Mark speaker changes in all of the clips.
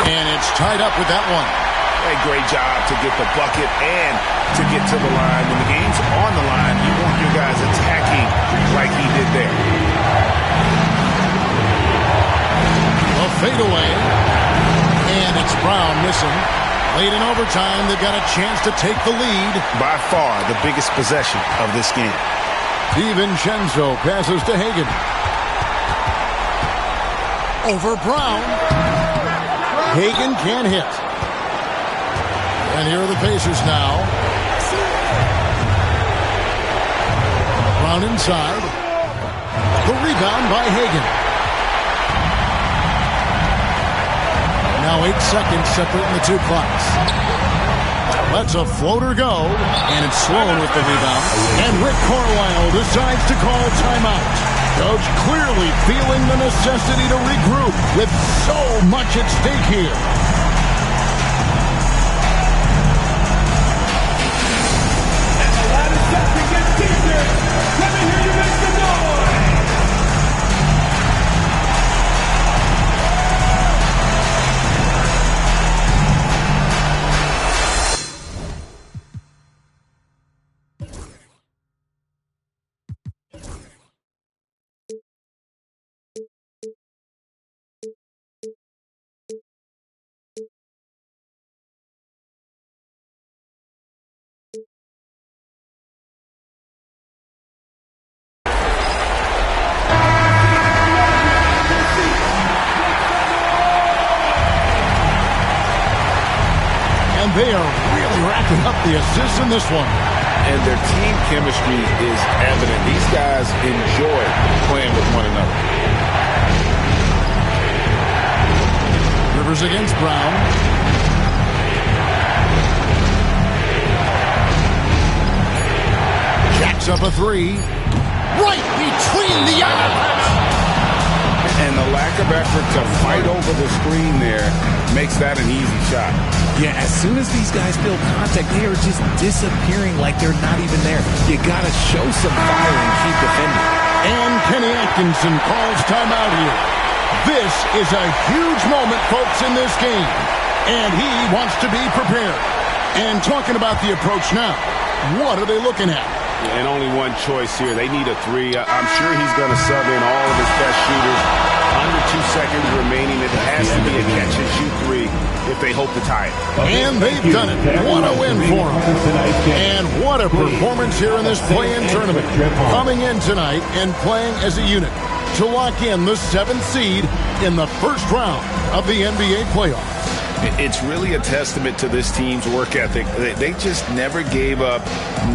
Speaker 1: And it's tied up with that one.
Speaker 2: A great job to get the bucket and to get to the line. When the game's on the line, you want your guys attacking like he did there.
Speaker 1: A fadeaway. And it's Brown missing. Late in overtime, they've got a chance to take the lead.
Speaker 2: By far the biggest possession of this game.
Speaker 1: DiVincenzo passes to Hagan. Over Brown. Hagan can't hit. And here are the Pacers now. Brown inside. The rebound by Hagan. Now 8 seconds separating the two clocks. Lets a floater go. And it's Sloan with the rebound. And Rick Carlisle decides to call timeout. Coach clearly feeling the necessity to regroup with so much at stake here.
Speaker 3: And the ladder set to get deeper. Let me hear you make the noise.
Speaker 1: They are really racking up the assists in this one.
Speaker 2: And their team chemistry is evident. These guys enjoy playing with one another.
Speaker 1: Rivers against Brown. Jacks up a three. Right between the eyes.
Speaker 2: And the lack of effort to fight over the screen there makes that an easy shot.
Speaker 4: Yeah, as soon as these guys feel contact, they are just disappearing like they're not even there. You got to show some fire and keep defending.
Speaker 1: And Kenny Atkinson calls timeout here. This is a huge moment, folks, in this game. And he wants to be prepared. And talking about the approach now, what are they looking at?
Speaker 2: And only one choice here. They need a three. I'm sure he's going to sub in all of his best shooters. Under 2 seconds remaining. It has to be a catch-and-shoot three if they hope to tie it.
Speaker 1: And they've done it. What a win for them. And what a performance here in this play-in tournament. Coming in tonight and playing as a unit to lock in the 7th seed in the first round of the NBA playoffs.
Speaker 2: It's really a testament to this team's work ethic. They just never gave up,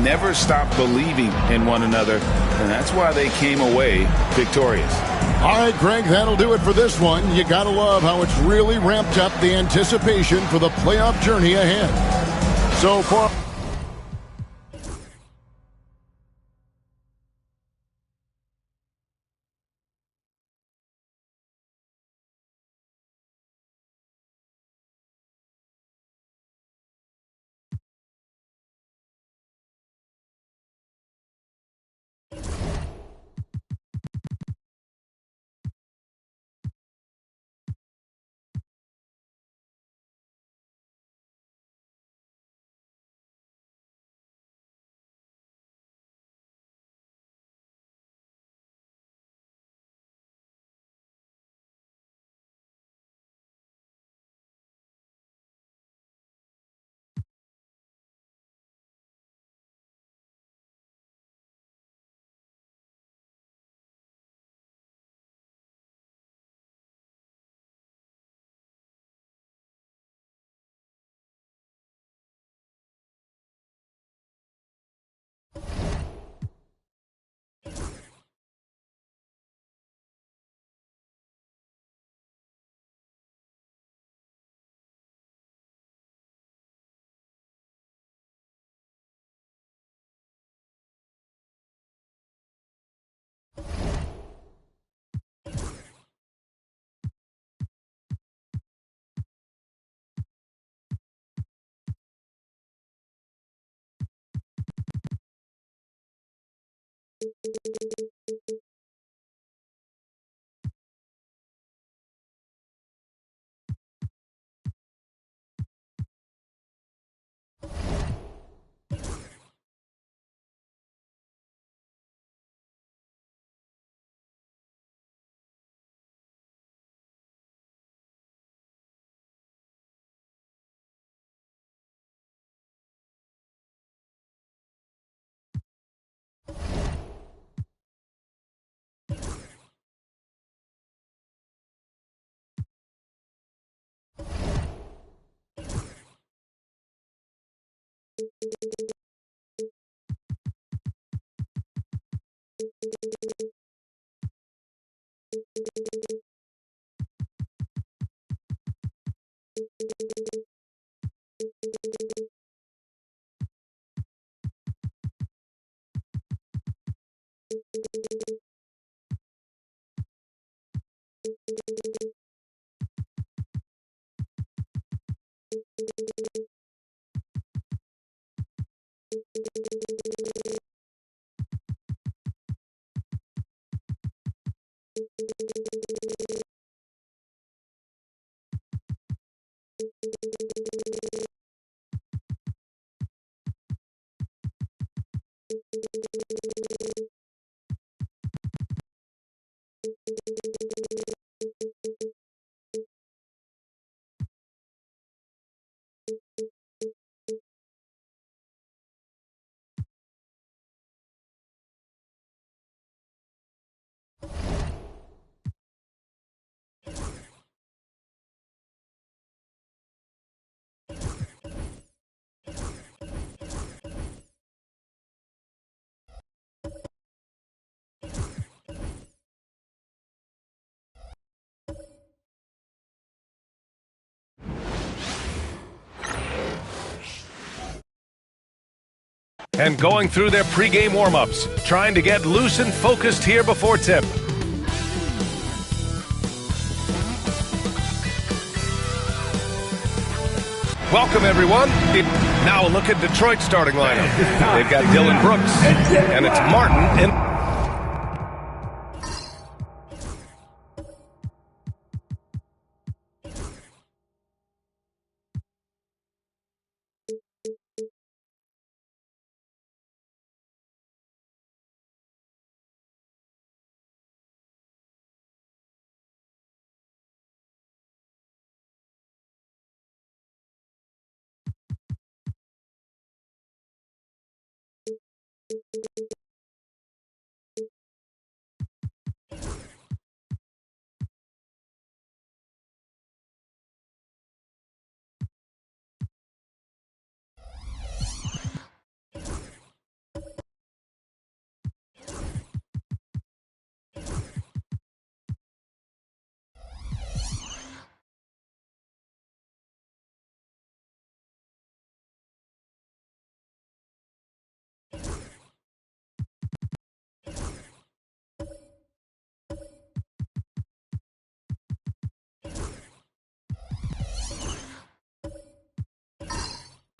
Speaker 2: never stopped believing in one another, and that's why they came away victorious.
Speaker 1: All right, Greg, that'll do it for this one. You got to love how it's really ramped up the anticipation for the playoff journey ahead. So for
Speaker 5: And going through their pregame warm-ups, trying to get loose and focused here before tip. Welcome, everyone. Now a look at Detroit's starting lineup. They've got Dylan Brooks, and it's Martin and...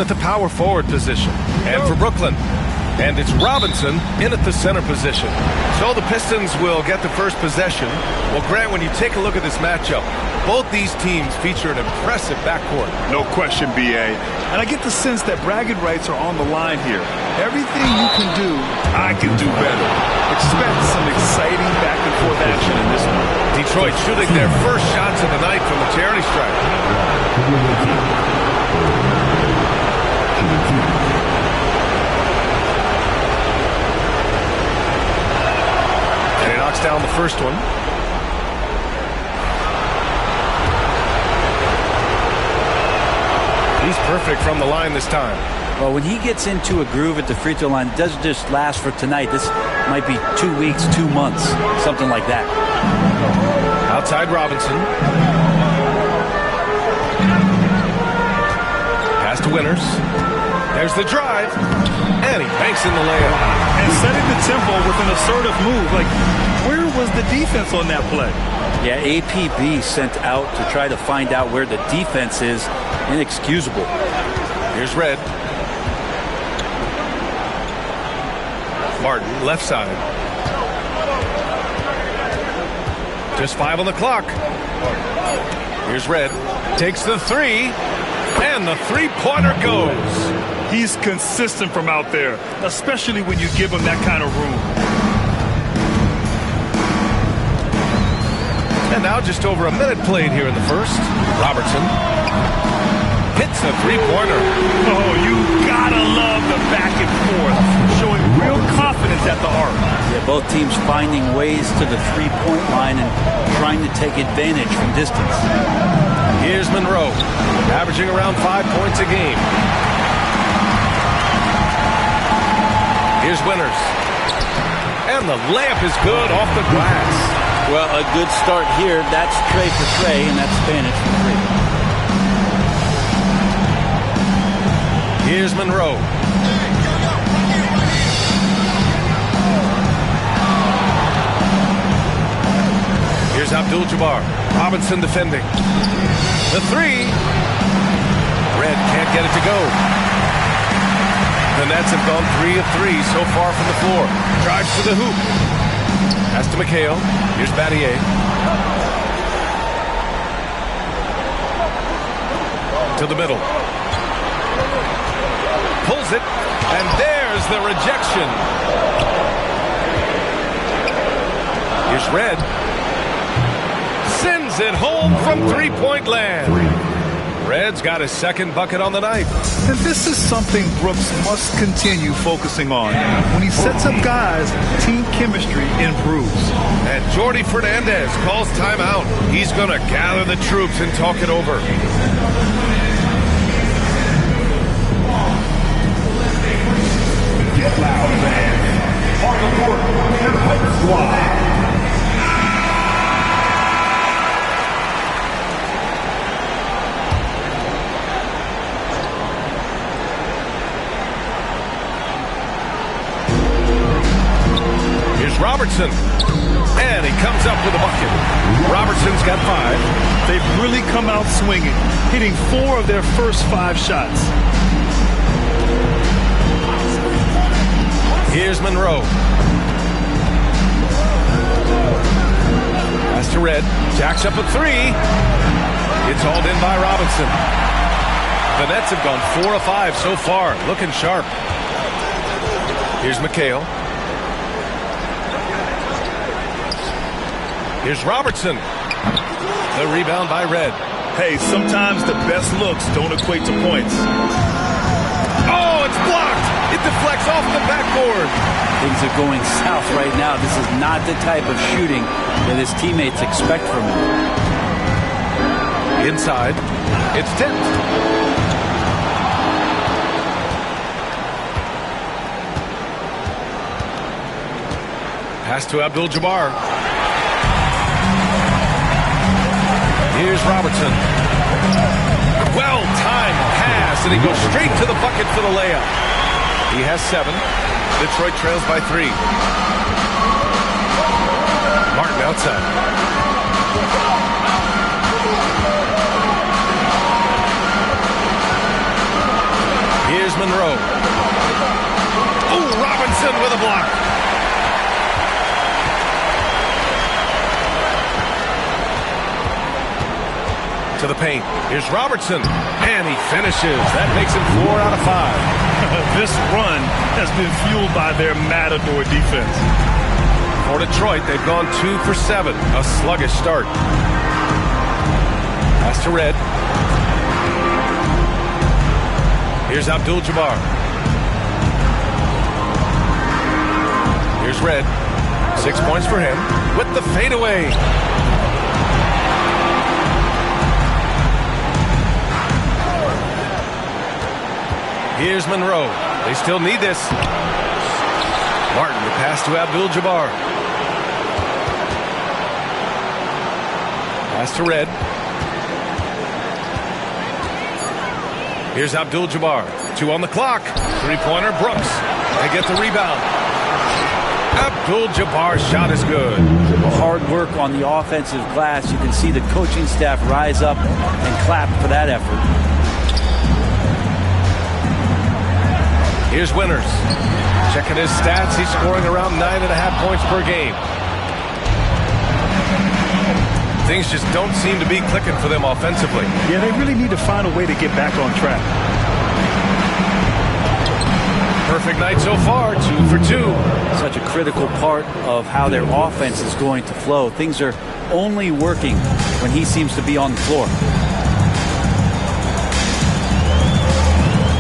Speaker 5: at the power forward position. And for Brooklyn. And it's Robinson in at the center position. So the Pistons will get the first possession. Well, Grant, when you take a look at this matchup, both these teams feature an impressive backcourt.
Speaker 6: No question, B.A. And I get the sense that bragging rights are on the line here. Everything you can do, I can do better. Expect some exciting back-and-forth action in this one.
Speaker 5: Detroit shooting their first shots of the night from the charity stripe. And he knocks down the first one. He's perfect from the line this time.
Speaker 7: Well, when he gets into a groove at the free throw line, it doesn't just last for tonight. This might be 2 weeks, 2 months, something like that.
Speaker 5: Outside Robinson. Pass to Winters. There's the drive. And he banks in the layup.
Speaker 6: And setting the tempo with an assertive move. Like, where was the defense on that play?
Speaker 7: Yeah, APB sent out to try to find out where the defense is. Inexcusable.
Speaker 5: Here's Red. Martin, left side. Just 5 on the clock. Here's Red. Takes the three. And the three-pointer goes.
Speaker 6: He's consistent from out there, especially when you give him that kind of room.
Speaker 5: And now just over a minute played here in the first. Robertson hits the three-pointer.
Speaker 6: Oh, you gotta love the back and forth, showing real confidence at the arc.
Speaker 7: Yeah, both teams finding ways to the three-point line and trying to take advantage from distance.
Speaker 5: Here's Monroe, averaging around 5 points a game. Here's Winters. And the layup is good off the glass.
Speaker 7: Well, a good start here. That's Trey for Trey, and that's Spanish for three.
Speaker 5: Here's Monroe. Here's Abdul-Jabbar. Robinson defending. The three. Red can't get it to go. The Nets have gone 3 of 3 so far from the floor. Drives to the hoop. Pass to McHale. Here's Battier. To the middle. Pulls it. And there's the rejection. Here's Red. Sends it home from three-point land. Red's got his second bucket on the night.
Speaker 6: And this is something Brooks must continue focusing on. When he sets up guys, team chemistry improves.
Speaker 5: And Jordi Fernandez calls timeout. He's going to gather the troops and talk it over.
Speaker 3: Get loud, fans. On the court, Empire Squad.
Speaker 5: Robertson, and he comes up with a bucket. Robertson's got 5.
Speaker 6: They've really come out swinging, hitting 4 of their first 5 shots.
Speaker 5: Here's Monroe. Pass to Red. Jacks up a 3. It's hauled in by Robinson. The Nets have gone 4 of 5 so far, looking sharp. Here's McHale. Here's Robertson. The rebound by Red.
Speaker 6: Hey, sometimes the best looks don't equate to points.
Speaker 5: Oh, it's blocked. It deflects off the backboard.
Speaker 7: Things are going south right now. This is not the type of shooting that his teammates expect from him.
Speaker 5: Inside. It's tipped. Pass to Abdul-Jabbar. Here's Robertson. Well-timed pass, and he goes straight to the bucket for the layup. He has 7. Detroit trails by 3. Martin outside. Here's Monroe. Oh, Robinson with a block. To the paint. Here's Robertson. And he finishes. That makes him 4 out of 5.
Speaker 6: This run has been fueled by their matador defense.
Speaker 5: For Detroit, they've gone 2 for 7. A sluggish start. Pass to Red. Here's Abdul-Jabbar. Here's Red. 6 points for him. With the fadeaway. Here's Monroe. They still need this. Martin, the pass to Abdul-Jabbar. Pass to Red. Here's Abdul-Jabbar. 2 on the clock. 3-pointer, Brooks. They get the rebound. Abdul-Jabbar's shot is good.
Speaker 7: Hard work on the offensive glass. You can see the coaching staff rise up and clap for that effort.
Speaker 5: Here's Winters. Checking his stats. He's scoring around 9.5 points per game. Things just don't seem to be clicking for them offensively.
Speaker 6: Yeah, they really need to find a way to get back on track.
Speaker 5: Perfect night so far. 2 for 2.
Speaker 7: Such a critical part of how their offense is going to flow. Things are only working when he seems to be on the floor.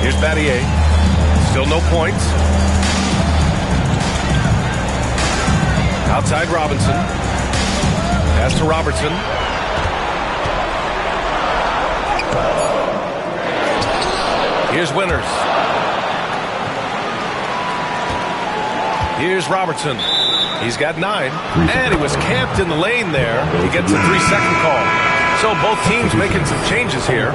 Speaker 5: Here's Battier. Still no points. Outside Robinson. Pass to Robertson. Here's Winters. Here's Robertson. He's got 9, and he was camped in the lane there. He gets a 3-second call. So both teams making some changes here.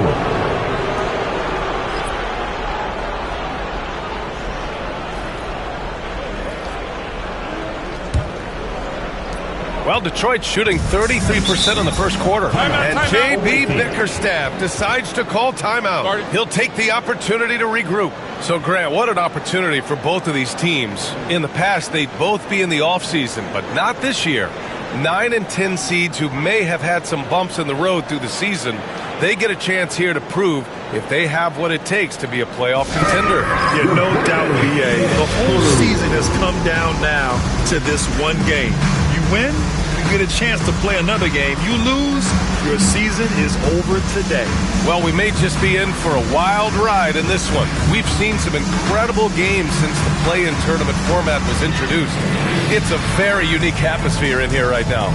Speaker 5: Well, Detroit shooting 33% in the first quarter. And J.B. Bickerstaff decides to call timeout. He'll take the opportunity to regroup. So, Grant, what an opportunity for both of these teams. In the past, they'd both be in the offseason, but not this year. 9 and 10 seeds who may have had some bumps in the road through the season, they get a chance here to prove if they have what it takes to be a playoff contender.
Speaker 6: Yeah, no doubt, B.A. The whole season has come down now to this one game. You win, you get a chance to play another game. You lose, your season is over today.
Speaker 5: Well, we may just be in for a wild ride in this one. We've seen some incredible games since the play-in tournament format was introduced. It's a very unique atmosphere in here right now.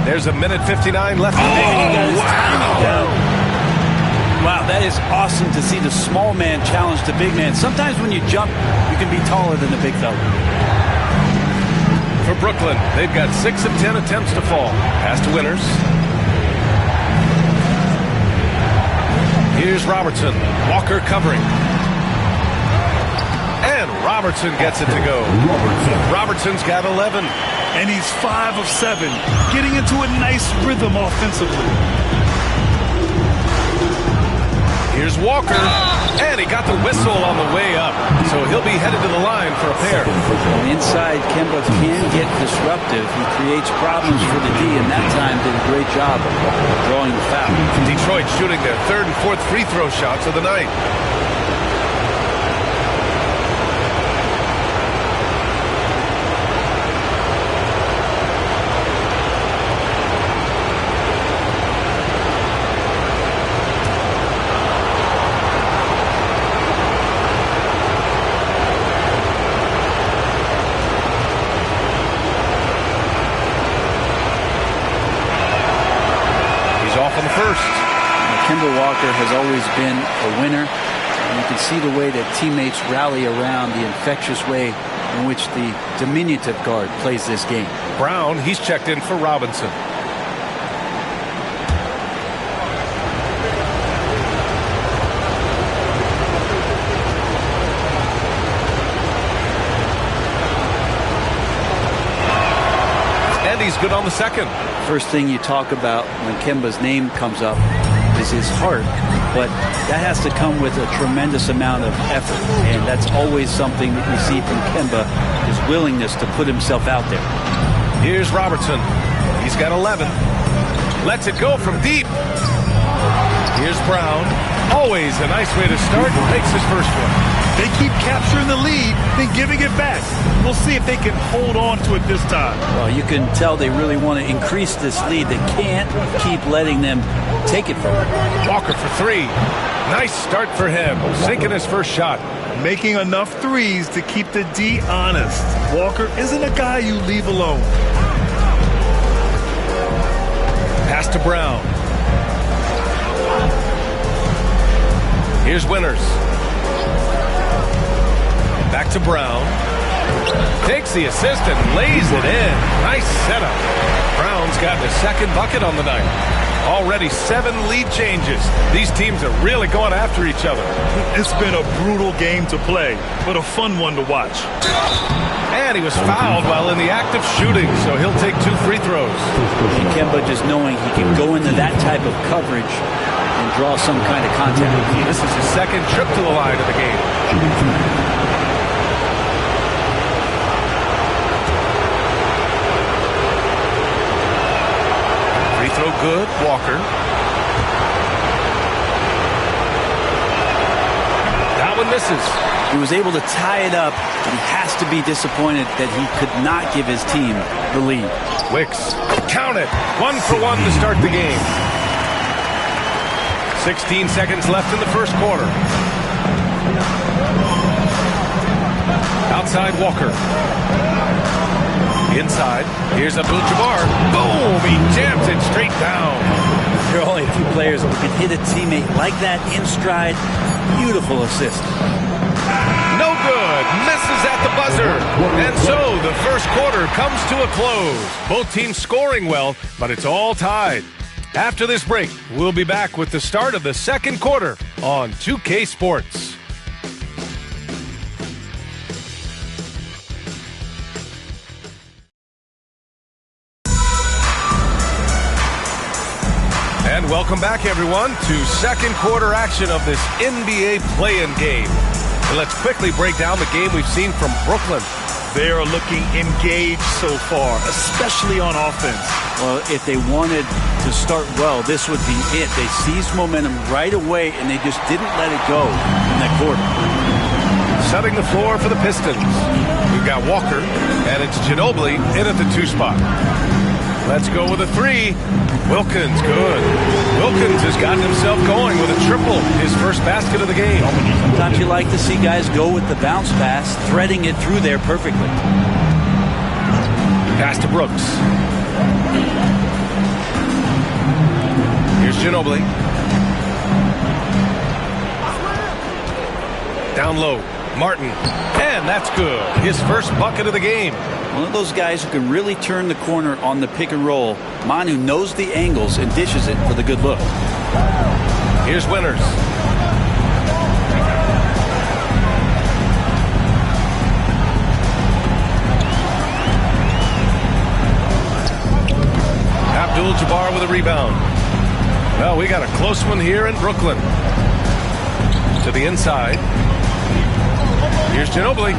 Speaker 5: There's a minute 59 left.
Speaker 7: Wow, that is awesome to see the small man challenge the big man. Sometimes when you jump, you can be taller than the big fella.
Speaker 5: For Brooklyn, they've got 6 of 10 attempts to fall. Pass to Winters. Here's Robertson. Walker covering. And Robertson gets it to go. Robertson's got 11.
Speaker 6: And he's 5 of 7, getting into a nice rhythm offensively.
Speaker 5: Here's Walker, and he got the whistle on the way up, so he'll be headed to the line for a pair.
Speaker 7: Inside, Kemba can get disruptive. He creates problems for the D, and that time did a great job of drawing the foul.
Speaker 5: Detroit shooting their 3rd and 4th free throw shots of the night.
Speaker 7: Kemba Walker has always been a winner, and you can see the way that teammates rally around, the infectious way in which the diminutive guard plays this game.
Speaker 5: Brown, he's checked in for Robinson. And he's good on the second.
Speaker 7: First thing you talk about when Kemba's name comes up is his heart, but that has to come with a tremendous amount of effort, and that's always something that you see from Kemba, his willingness to put himself out there.
Speaker 5: Here's Robertson. He's got 11. Lets it go from deep. Here's Brown. Always a nice way to start. Makes his first one.
Speaker 6: They keep capturing the lead, then giving it back. We'll see if they can hold on to it this time.
Speaker 7: Well, you can tell they really want to increase this lead. They can't keep letting them take it from them.
Speaker 5: Walker for 3. Nice start for him. Sinking his first shot.
Speaker 6: Making enough threes to keep the D honest. Walker isn't a guy you leave alone.
Speaker 5: Pass to Brown. Here's Winters. Back to Brown. Takes the assist and lays it in. Nice setup. Brown's gotten his second bucket on the night. Already 7 lead changes. These teams are really going after each other.
Speaker 6: It's been a brutal game to play, but a fun one to watch.
Speaker 5: And he was fouled while in the act of shooting, so he'll take 2 free throws.
Speaker 7: And Kemba just knowing he can go into that type of coverage and draw some kind of contact.
Speaker 5: This is his second trip to the line of the game. throw good. Walker. That one misses.
Speaker 7: He was able to tie it up, but he has to be disappointed that he could not give his team the lead.
Speaker 5: Wicks. Count it. 1 for 1 to start the game. 16 seconds left in the first quarter. Outside Walker. Inside. Here's Abdul-Jabbar. Boom! He jams it straight down.
Speaker 7: There are only a few players who can hit a teammate like that in stride. Beautiful assist.
Speaker 5: No good. Misses at the buzzer. And so the first quarter comes to a close. Both teams scoring well, but it's all tied. After this break, we'll be back with the start of the second quarter on 2K Sports. And welcome back, everyone, to second quarter action of this NBA play-in game. And let's quickly break down the game we've seen from Brooklyn.
Speaker 6: They are looking engaged so far, especially on offense.
Speaker 7: Well, if they wanted to start well, this would be it. They seized momentum right away, and they just didn't let it go in that quarter.
Speaker 5: Setting the floor for the Pistons. We've got Walker, and it's Ginobili in at the 2 spot. Let's go with a 3. Wilkins, good. Wilkins has gotten himself going with a triple, his first basket of the game.
Speaker 7: Sometimes you like to see guys go with the bounce pass, threading it through there perfectly.
Speaker 5: Pass to Brooks. Here's Ginobili. Down low, Martin. And that's good. His first bucket of the game.
Speaker 7: One of those guys who can really turn the corner on the pick and roll. Manu knows the angles and dishes it for the good look.
Speaker 5: Here's Winters. Abdul-Jabbar with a rebound. Well, we got a close one here in Brooklyn. To the inside. Here's Ginobili.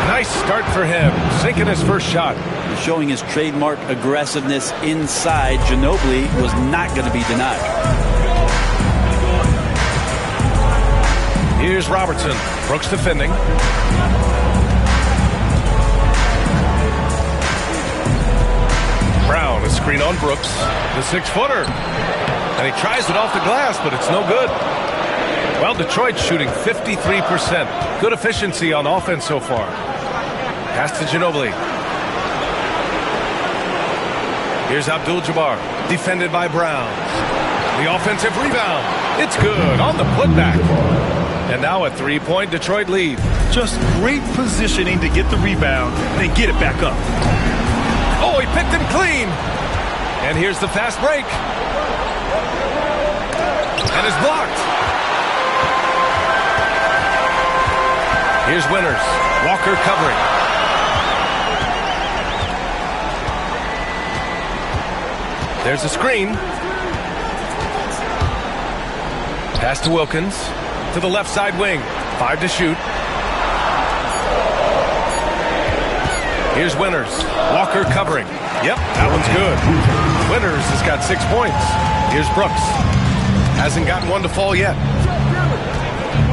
Speaker 5: Nice start for him, sinking his first shot.
Speaker 7: Showing his trademark aggressiveness inside, Ginobili was not going to be denied.
Speaker 5: Here's Robertson. Brooks defending. Brown, a screen on Brooks. The 6-footer. And he tries it off the glass, but it's no good. Well, Detroit's shooting 53%. Good efficiency on offense so far. Pass to Ginobili. Here's Abdul-Jabbar, defended by Brown. The offensive rebound. It's good on the putback. And now a 3-point Detroit lead.
Speaker 6: Just great positioning to get the rebound, then get it back up.
Speaker 5: Oh, he picked him clean. And here's the fast break. And it's blocked. Here's Winters. Walker covering. There's a screen. Pass to Wilkins. To the left side wing. 5 to shoot. Here's Winters. Walker covering. Yep, that one's good. Winters has got 6 points. Here's Brooks. Hasn't gotten one to fall yet.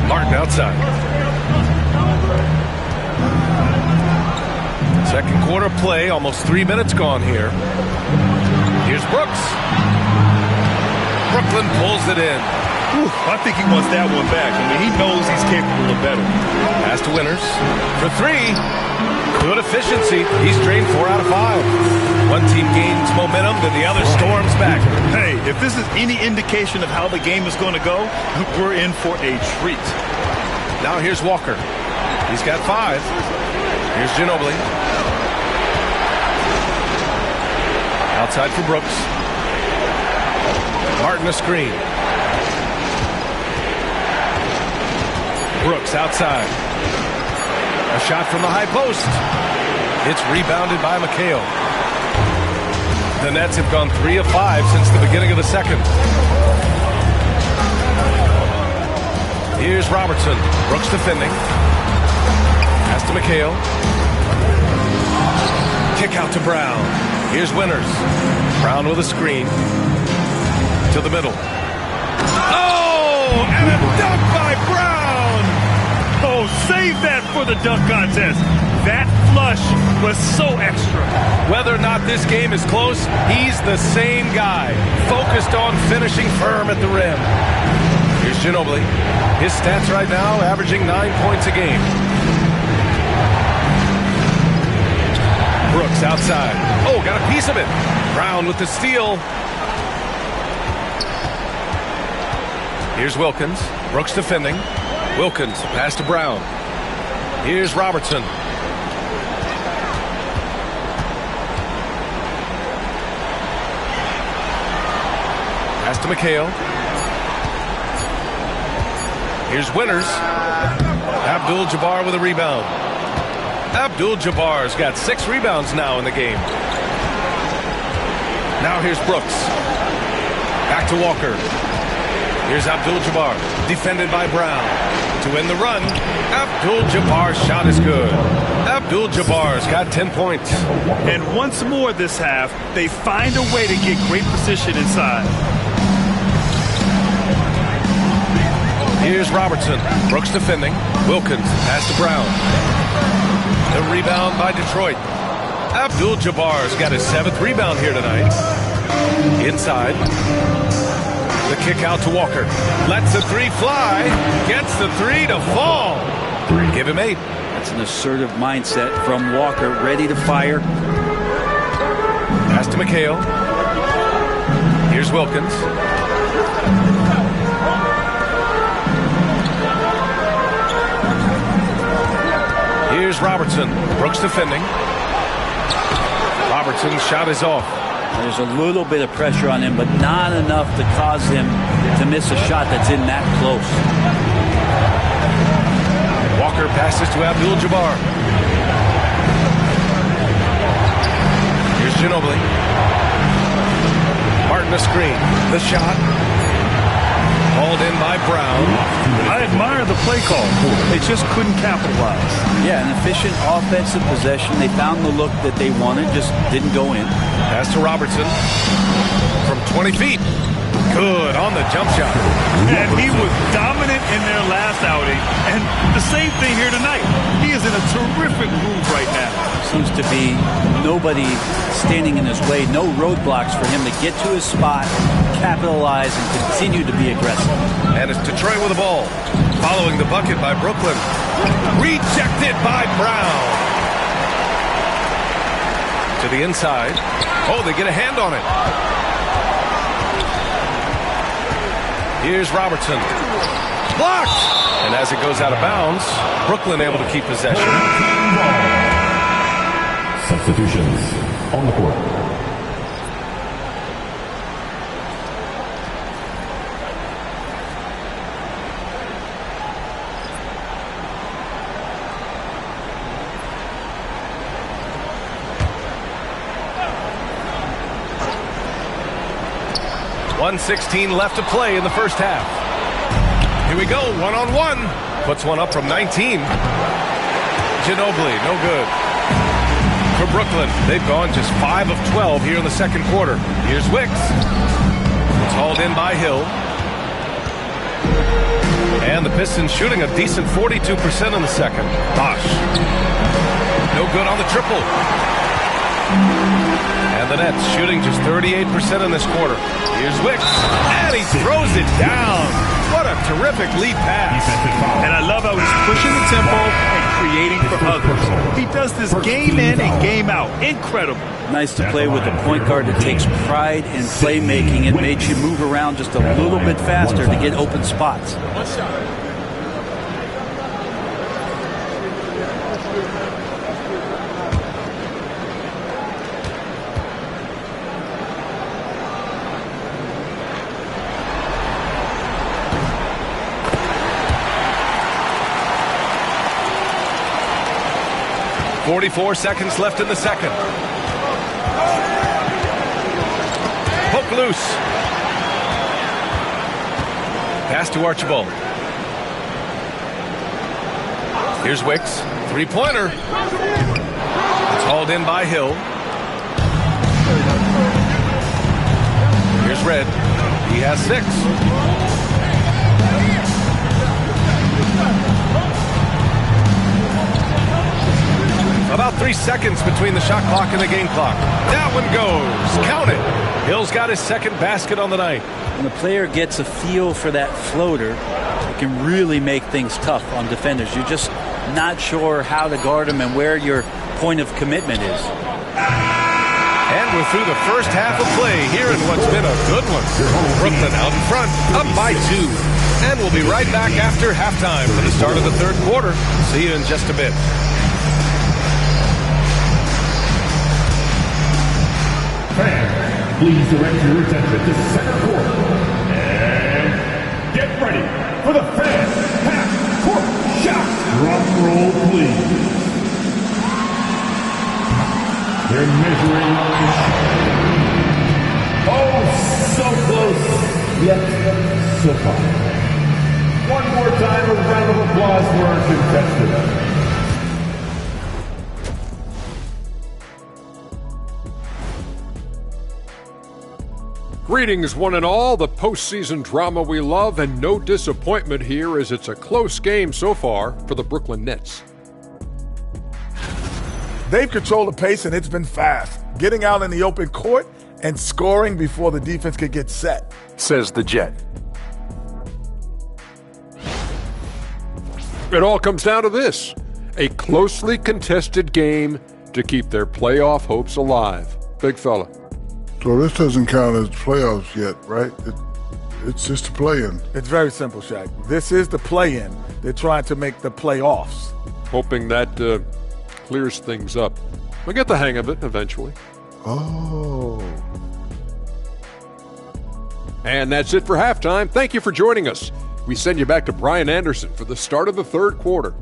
Speaker 5: Martin outside. Second quarter play. Almost 3 minutes gone here. Here's Brooks. Brooklyn pulls it in.
Speaker 6: I think he wants that one back. I mean, he knows he's capable of better.
Speaker 5: Pass to Winters. For 3. Good efficiency. He's drained 4 out of 5. One team gains momentum, then the other storms back.
Speaker 6: Hey, if this is any indication of how the game is going to go, we're in for a treat.
Speaker 5: Now here's Walker. He's got 5. Here's Ginobili. Outside for Brooks. Martin a screen. Brooks outside. A shot from the high post. It's rebounded by McHale. The Nets have gone 3 of 5 since the beginning of the second. Here's Robertson. Brooks defending. Pass to McHale. Kick out to Brown. Here's Winters. Brown with a screen. To the middle. Oh, and a dunk by Brown!
Speaker 6: Oh, save that for the dunk contest. That flush was so extra.
Speaker 5: Whether or not this game is close, he's the same guy, focused on finishing firm at the rim. Here's Ginobili. His stats right now, averaging 9 points a game. Brooks outside. Oh, got a piece of it. Brown with the steal. Here's Wilkins. Brooks defending. Wilkins, pass to Brown. Here's Robertson. Pass to McHale. Here's Winters. Abdul-Jabbar with a rebound. Abdul-Jabbar's got 6 rebounds now in the game. Now here's Brooks. Back to Walker. Here's Abdul-Jabbar, defended by Brown. To end the run, Abdul-Jabbar's shot is good. Abdul-Jabbar's got 10 points.
Speaker 6: And once more this half, they find a way to get great position inside.
Speaker 5: Here's Robertson. Brooks defending. Wilkins, pass to Brown. The rebound by Detroit. Abdul-Jabbar's got his 7th rebound here tonight. Inside. The kick out to Walker. Lets the 3 fly. Gets the 3 to fall. Give him 8.
Speaker 7: That's an assertive mindset from Walker, ready to fire.
Speaker 5: Pass to McHale. Here's Wilkins. Here's Robertson. Brooks defending. Robertson's shot is off.
Speaker 7: There's a little bit of pressure on him, but not enough to cause him to miss a shot that's in that close.
Speaker 5: Walker passes to Abdul-Jabbar. Here's Ginobili. Martin a screen. The shot. Hauled in by Brown.
Speaker 6: I admire the play call. They just couldn't capitalize.
Speaker 7: Yeah, an efficient offensive possession. They found the look that they wanted, just didn't go in.
Speaker 5: Pass to Robertson. From 20 feet. Good on the jump shot.
Speaker 6: And he was dominant in their last outing. And the same thing here tonight. He is in a terrific groove right now.
Speaker 7: Seems to be nobody standing in his way. No roadblocks for him to get to his spot, capitalize, and continue to be aggressive.
Speaker 5: And it's Detroit with the ball. Following the bucket by Brooklyn. Rejected by Brown. To the inside. Oh, they get a hand on it. Here's Robertson. Blocked! And as it goes out of bounds, Brooklyn able to keep possession.
Speaker 8: Substitutions on the court.
Speaker 5: .116 left to play in the first half. Here we go, one-on-one. Puts one up from 19. Ginobili, no good. For Brooklyn, they've gone just 5 of 12 here in the second quarter. Here's Wicks. It's hauled in by Hill. And the Pistons shooting a decent 42% in the second. Bosh. No good on the triple. And the Nets shooting just 38% in this quarter. Here's Wicks. And he throws it down. What a terrific lead pass.
Speaker 6: And I love how he's pushing the tempo and creating for others. He does this game in and game out. Incredible.
Speaker 7: Nice to play with a point guard that takes pride in playmaking. It makes you move around just a little bit faster to get open spots.
Speaker 5: .44 seconds left in the second. Poke loose. Pass to Archibald. Here's Wicks. Three-pointer. It's hauled in by Hill. Red. He has 6. About 3 seconds between the shot clock and the game clock. That one goes. Count it. Hill's got his second basket on the night.
Speaker 7: When a player gets a feel for that floater, it can really make things tough on defenders. You're just not sure how to guard them and where your point of commitment is.
Speaker 5: And we're through the first half of play here in what's been a good one. Brooklyn out in front, up by 2. And we'll be right back after halftime for the start of the third quarter. See you in just a bit.
Speaker 8: Fans, please direct your attention to center court. And get ready for the fast half-court shot. Drum roll, please. They're measuring on the shot. Oh, so close, yet so far. One more time, a round of applause for our contestants.
Speaker 9: Greetings, one and all. The postseason drama we love, and no disappointment here as it's a close game so far for the Brooklyn Nets.
Speaker 10: They've controlled the pace, and it's been fast. Getting out in the open court and scoring before the defense could get set.
Speaker 5: Says the Jet.
Speaker 9: It all comes down to this: a closely contested game to keep their playoff hopes alive. Big fella.
Speaker 11: So this doesn't count as playoffs yet, right? It's just a play-in.
Speaker 10: It's very simple, Shaq. This is the play-in. They're trying to make the playoffs.
Speaker 9: Hoping that clears things up. We'll get the hang of it eventually.
Speaker 11: Oh.
Speaker 9: And that's it for halftime. Thank you for joining us. We send you back to Brian Anderson for the start of the third quarter.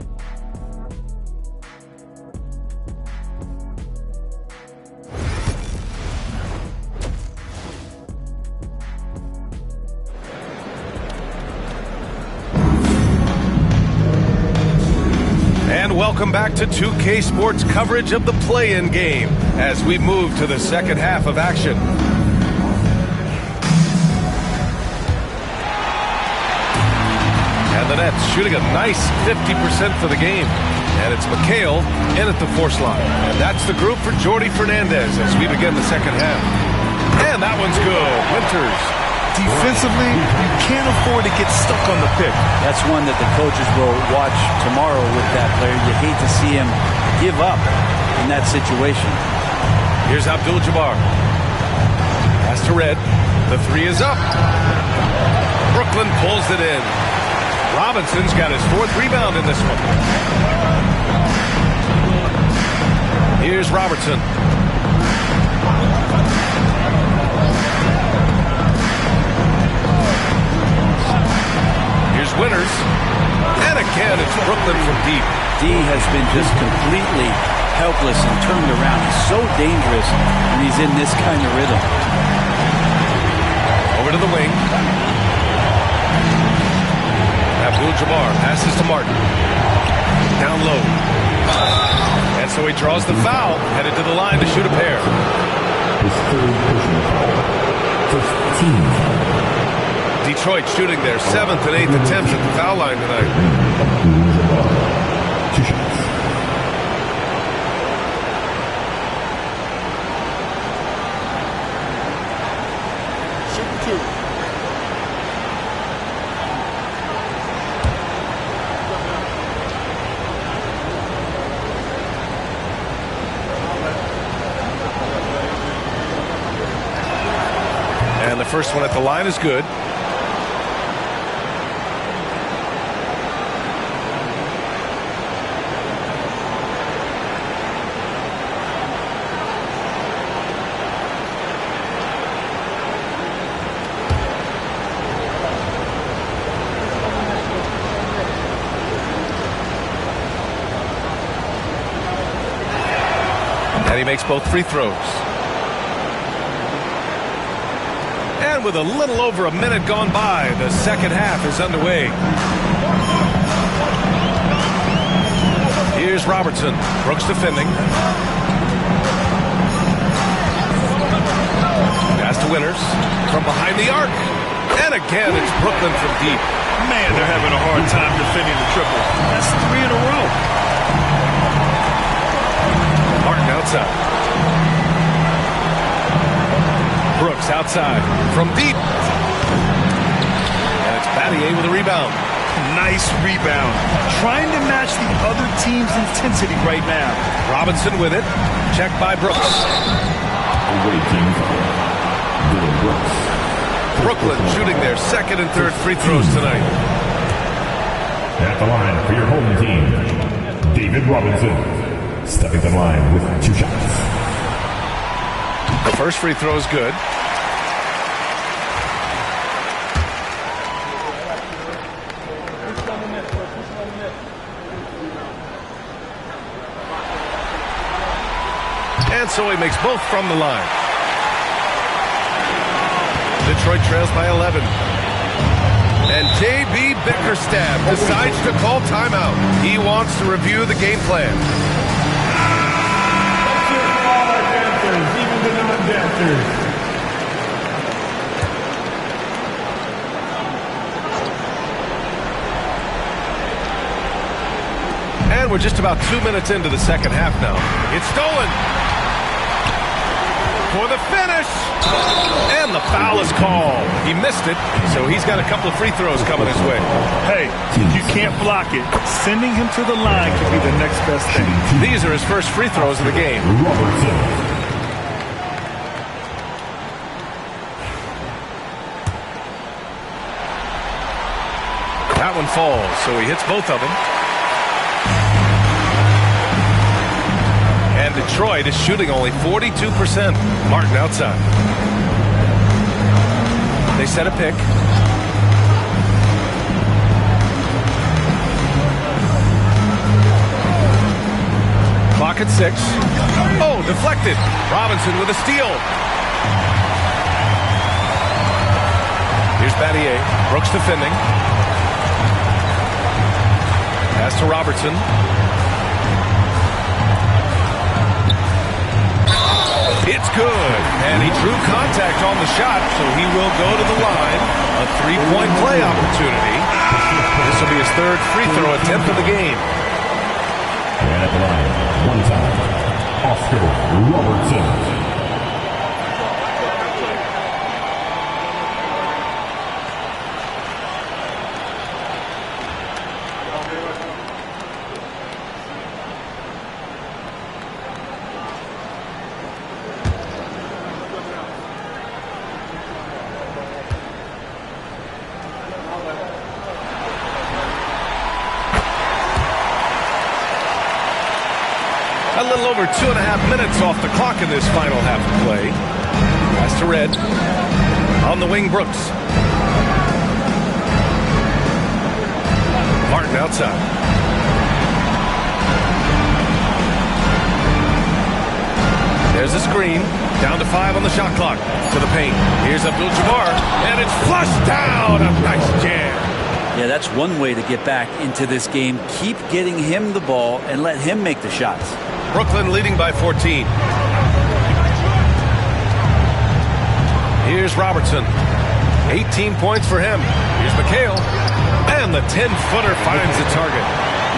Speaker 5: And welcome back to 2K Sports coverage of the play-in game as we move to the second half of action. And the Nets shooting a nice 50% for the game. And it's McHale in at the force line. And that's the group for Jordi Fernandez as we begin the second half. And that one's good. Winters.
Speaker 6: Defensively, you can't afford to get stuck on the pick.
Speaker 7: That's one that the coaches will watch tomorrow with that player. You hate to see him give up in that situation.
Speaker 5: Here's Abdul-Jabbar. Pass to Red. The 3 is up. Brooklyn pulls it in. Robinson's got his 4th rebound in this one. Here's Robertson. Here's Winters. And again, it's Brooklyn from deep.
Speaker 7: D has been just completely helpless and turned around. He's so dangerous when he's in this kind of rhythm.
Speaker 5: Over to the wing. Abdul-Jabbar passes to Martin. Down low. And so he draws the foul, headed to the line to shoot a pair.
Speaker 8: His third personal foul. First team foul.
Speaker 5: Detroit shooting their 7th and 8th attempts at the foul line tonight.
Speaker 8: Abdul-Jabbar. 2 shots.
Speaker 5: And the first one at the line is good. And he makes both free throws. And with a little over a minute gone by, the second half is underway. Here's Robertson. Brooks defending. Pass to Winters from behind the arc. And again, it's Brooklyn from deep.
Speaker 6: Man, they're having a hard time defending the triple. That's 3 in a row.
Speaker 5: Martin outside. Brooks outside from deep. And it's Battier with a rebound.
Speaker 6: Nice rebound. Trying to match the other team's intensity right now.
Speaker 5: Robinson with it. Checked by Brooks.
Speaker 8: Away team foul. Dylan Brooks.
Speaker 5: Brooklyn shooting their second and third free throws tonight.
Speaker 8: At the line for your home team, David Robinson. Stepping to the line with 2 shots.
Speaker 5: The first free throw is good. And so he makes both from the line. Detroit trails by 11. And J.B. Bickerstaff decides to call timeout. He wants to review the game plan.
Speaker 8: Even the non-dancers.
Speaker 5: And we're just about 2 minutes into the second half now. It's stolen. For the finish. And the foul is called. He missed it, so he's got a couple of free throws coming his way.
Speaker 6: Hey, if you can't block it, sending him to the line could be the next best thing.
Speaker 5: These are his first free throws of the game. That one falls, so he hits both of them. And Detroit is shooting only 42%. Martin outside. They set a pick. Clock at 6. Oh, deflected. Robinson with a steal. Here's Battier. Brooks defending. Pass to Robertson. It's good. And he drew contact on the shot, so he will go to the line. A 3-point play opportunity. This will be his third free throw attempt of the game.
Speaker 8: And at the line, one time, Oscar Robertson.
Speaker 5: A little over 2.5 minutes off the clock in this final half of play. Pass to Red. On the wing, Brooks. Martin outside. There's a screen. Down to 5 on the shot clock. To the paint. Here's Abdul-Jabbar. And it's flushed down. A nice jam.
Speaker 7: Yeah, that's one way to get back into this game. Keep getting him the ball and let him make the shots.
Speaker 5: Brooklyn leading by 14. Here's Robertson. 18 points for him. Here's McHale. And the 10-footer finds the target.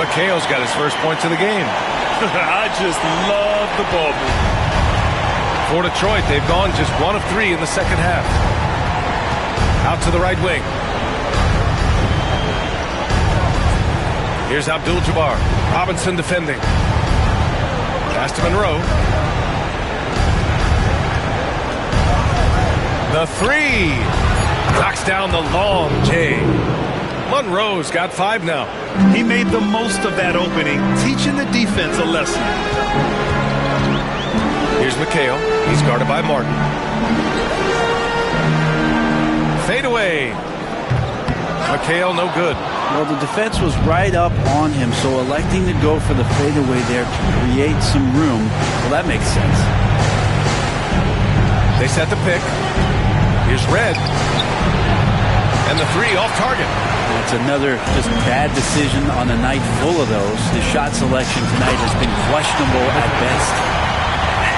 Speaker 5: McHale's got his first points of the game.
Speaker 6: I just love the ball move.
Speaker 5: For Detroit, they've gone just 1 of 3 in the second half. Out to the right wing. Here's Abdul-Jabbar. Robinson defending. Pass to Monroe. The 3. Knocks down the long J. Monroe's got 5 now.
Speaker 6: He made the most of that opening, teaching the defense a lesson.
Speaker 5: Here's McHale. He's guarded by Martin. Fade away. McHale no good.
Speaker 7: Well, the defense was right up on him, so electing to go for the fadeaway there to create some room, well, that makes sense.
Speaker 5: They set the pick. Here's Red. And the 3 off target.
Speaker 7: It's another just bad decision on a night full of those. His shot selection tonight has been questionable at best.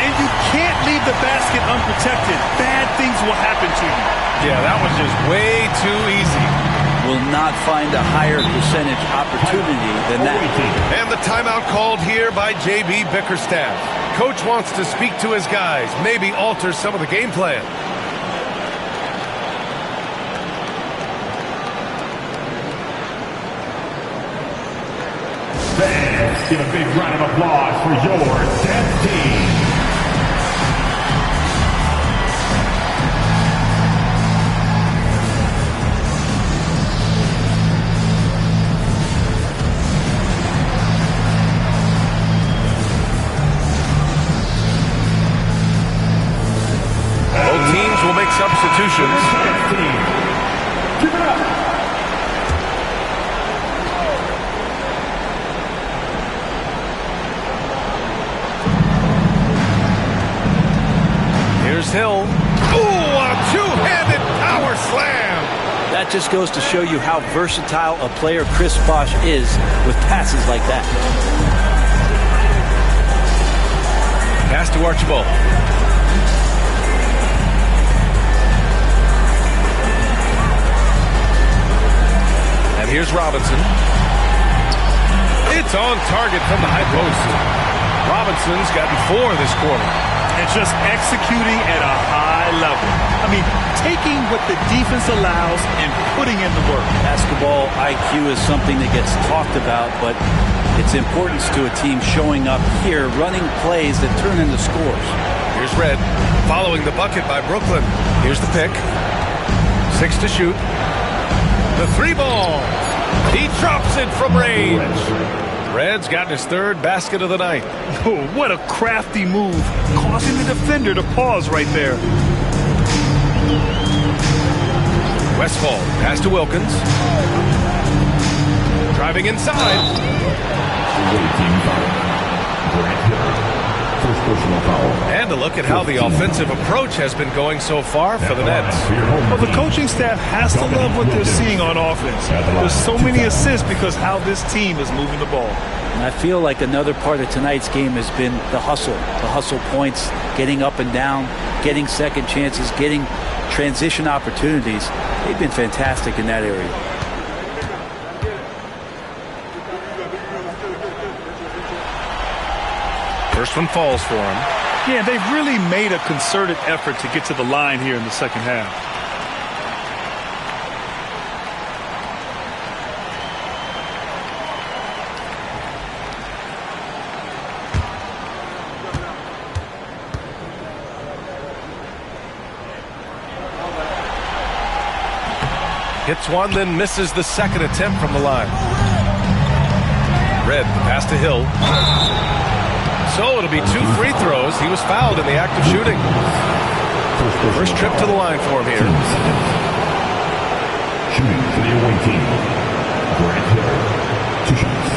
Speaker 6: And you can't leave the basket unprotected. Bad things will happen to you.
Speaker 5: Yeah, that was just way too easy.
Speaker 7: Will not find a higher percentage opportunity than that.
Speaker 5: And the timeout called here by J.B. Bickerstaff. Coach wants to speak to his guys, maybe alter some of the game plan.
Speaker 8: Fans, give a big round of applause for your death team.
Speaker 5: Both teams will make substitutions.
Speaker 8: Keep it up.
Speaker 5: Here's Hill. Ooh, a two-handed power slam.
Speaker 7: That just goes to show you how versatile a player Chris Bosh is with passes like that.
Speaker 5: Pass to Archibald. And here's Robinson. It's on target from the high post. Robinson's gotten 4 this quarter.
Speaker 6: And just executing at a high level. I mean, taking what the defense allows and putting in the work.
Speaker 7: Basketball IQ is something that gets talked about, but its importance to a team showing up here, running plays that turn into scores.
Speaker 5: Here's Red, following the bucket by Brooklyn. Here's the pick. 6 to shoot. The 3-ball. He drops it from range. Red's gotten his 3rd basket of the night.
Speaker 6: Oh, what a crafty move, causing the defender to pause right there.
Speaker 5: Westfall, pass to Wilkins. Driving inside. And a look at how the offensive approach has been going so far for the Nets.
Speaker 6: Well, the coaching staff has to love what they're seeing on offense. There's so many assists because how this team is moving the ball.
Speaker 7: And I feel like another part of tonight's game has been the hustle points, getting up and down, getting second chances, getting transition opportunities. They've been fantastic in that area.
Speaker 5: First one falls for him.
Speaker 6: Yeah, they've really made a concerted effort to get to the line here in the second half.
Speaker 5: Hits one, then misses the second attempt from the line. Red, pass to Hill. So it'll be 2 free throws. He was fouled in the act of shooting. First trip to the line for him here.
Speaker 8: Shooting for the away team. Grant Hill. 2 shots.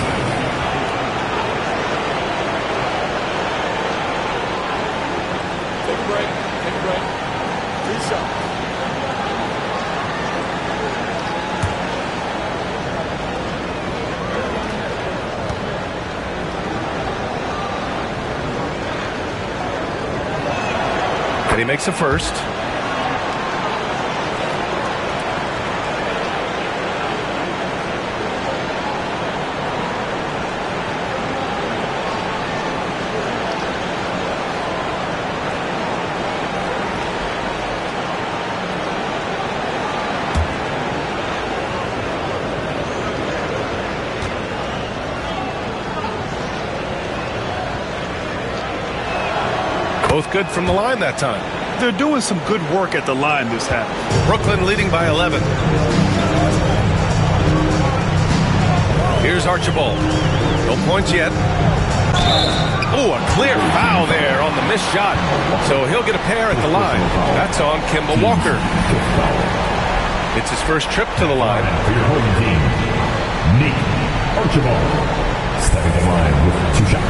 Speaker 1: Take a break. Take a break. 3 shots.
Speaker 5: And he makes a first. Both good from the line that time.
Speaker 6: They're doing some good work at the line this half.
Speaker 5: Brooklyn leading by 11. Here's Archibald. No points yet. Oh, a clear foul there on the missed shot. So he'll get a pair at the line. That's on Kemba Walker. It's his first trip to the line.
Speaker 8: For your home team, Nick Archibald. Stepping to the line with 2 shots.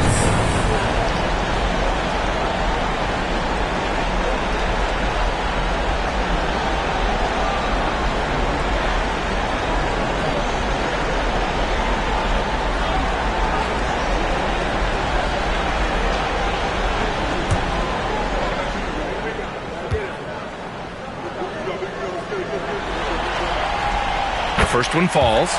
Speaker 5: The first one falls.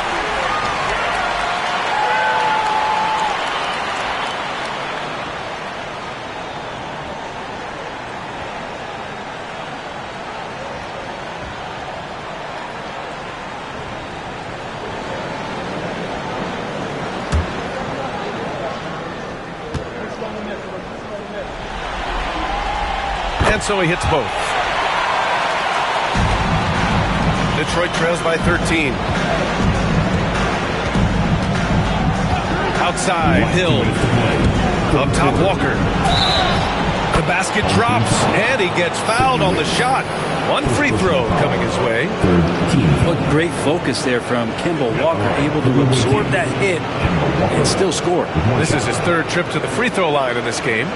Speaker 5: And so he hits both. Detroit trails by 13. Outside, Hill. Up top, Walker. The basket drops, and he gets fouled on the shot. One free throw coming his way.
Speaker 7: What great focus there from Kemba Walker, able to absorb that hit and still score.
Speaker 5: This is his third trip to the free throw line in this game.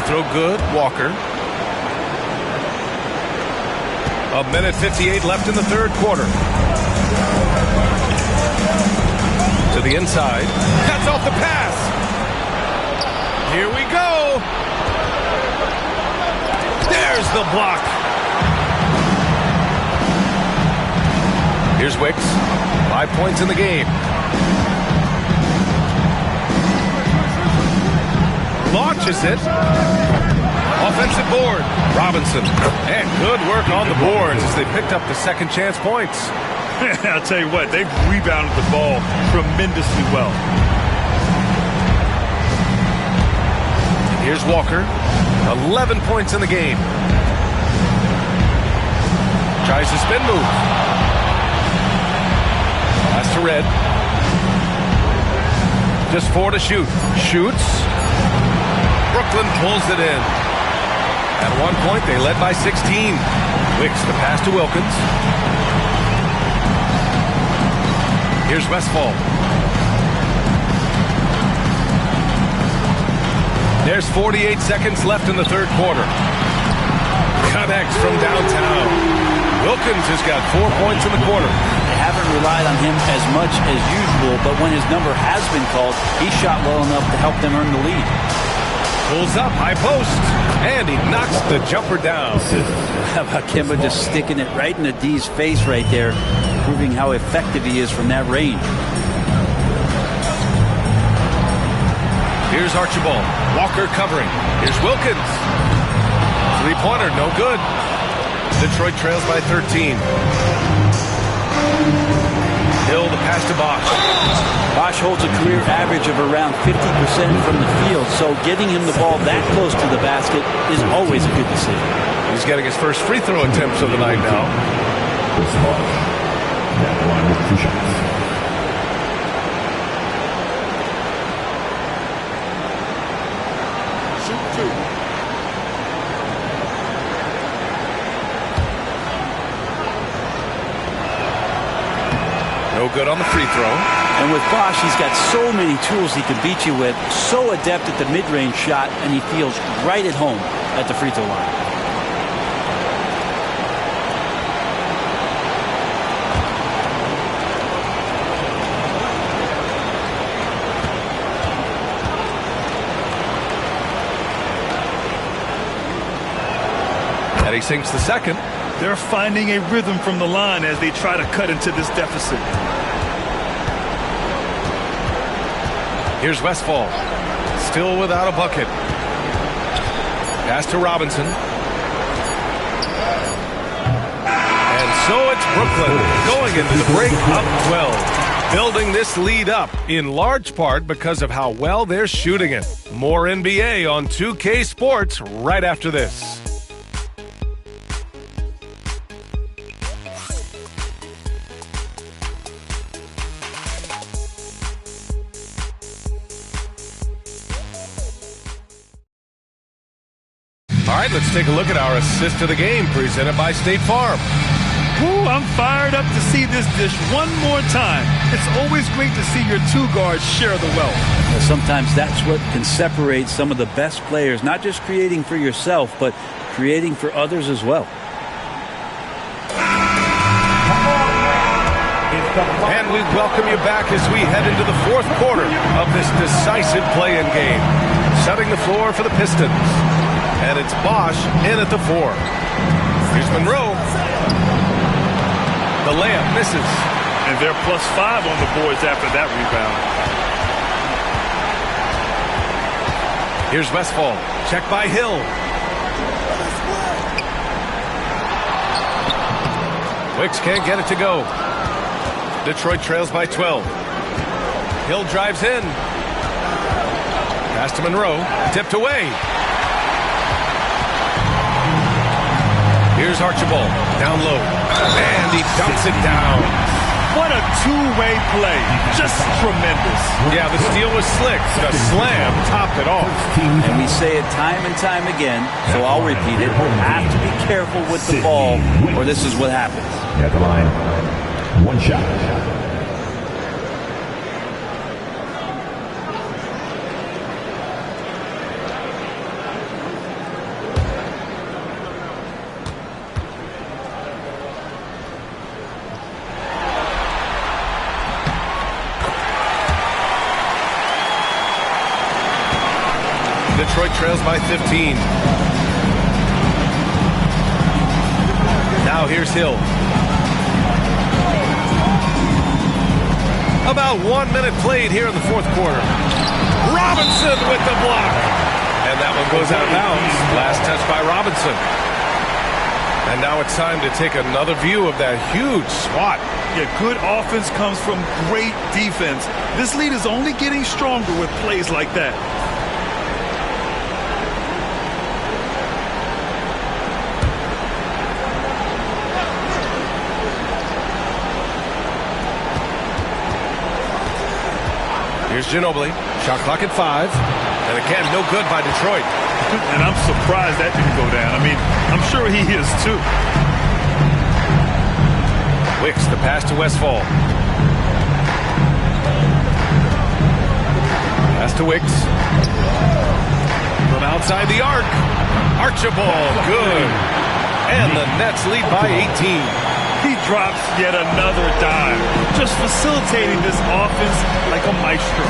Speaker 5: Throw good, Walker. A minute 58 left in the third quarter. To the inside. That's off the pass. Here we go. There's the block. Here's Wicks. 5 points in the game. Launches it. Offensive board. Robinson. And good work on the boards as they picked up the second chance points.
Speaker 6: I'll tell you what, they've rebounded the ball tremendously well.
Speaker 5: Here's Walker. 11 points in the game. Tries the spin move. Pass to Red. Just 4 to shoot. Shoots. Brooklyn pulls it in. At one point, they led by 16. Wicks the pass to Wilkins. Here's Westfall. There's 48 seconds left in the third quarter. Connects from downtown. Wilkins has got 4 points in the quarter.
Speaker 7: They haven't relied on him as much as usual, but when his number has been called, he shot well enough to help them earn the lead.
Speaker 5: Pulls up, high post, and he knocks the jumper down.
Speaker 7: How about Kemba just sticking it right in the D's face right there, proving how effective he is from that range.
Speaker 5: Here's Archibald. Walker covering. Here's Wilkins. Three-pointer, no good. Detroit trails by 13. Hill the pass to Bosch.
Speaker 7: Bosch holds a career average of around 50% from the field, so getting him the ball that close to the basket is always a good decision.
Speaker 5: He's getting his first free throw attempts of the night now. No good on the free throw.
Speaker 7: And with Bosch, he's got so many tools he can beat you with, so adept at the mid-range shot, and he feels right at home at the free throw line.
Speaker 5: And he sinks the second.
Speaker 6: They're finding a rhythm from the line as they try to cut into this deficit.
Speaker 5: Here's Westfall. Still without a bucket. Pass to Robinson. And so it's Brooklyn going into the break up 12. Building this lead up in large part because of how well they're shooting it. More NBA on 2K Sports right after this. All right, let's take a look at our assist of the game presented by State Farm.
Speaker 6: Ooh, I'm fired up to see this dish one more time. It's always great to see your two guards share the wealth.
Speaker 7: Well, sometimes that's what can separate some of the best players, not just creating for yourself, but creating for others as well.
Speaker 5: And we welcome you back as we head into the fourth quarter of this decisive play-in game. Setting the floor for the Pistons. And it's Bosch in at the 4. Here's Monroe. The layup misses.
Speaker 6: And they're +5 on the boards after that rebound.
Speaker 5: Here's Westfall. Check by Hill. Wicks can't get it to go. Detroit trails by 12. Hill drives in. Pass to Monroe. Tipped away. Here's Archibald. Down low. And he dumps it down.
Speaker 6: What a two-way play. Just tremendous.
Speaker 5: Yeah, the steal was slick. The slam topped it off.
Speaker 7: And we say it time and time again, so I'll repeat it. Have to be careful with the ball, or this is what happens.
Speaker 8: At the line, one shot.
Speaker 5: Detroit trails by 15. Now here's Hill. About 1 minute played here in the fourth quarter. Robinson with the block. And that one goes out of bounds. Last touch by Robinson. And now it's time to take another view of that huge swat.
Speaker 6: Yeah, good offense comes from great defense. This lead is only getting stronger with plays like that.
Speaker 5: Here's Ginobili. Shot clock at 5. And again, no good by Detroit.
Speaker 6: And I'm surprised that didn't go down. I mean, I'm sure he is too.
Speaker 5: Wicks, the pass to Westfall. Pass to Wicks. From outside the arc. Archibald, good. And the Nets lead by 18.
Speaker 6: He drops yet another dime, just facilitating this offense like a maestro.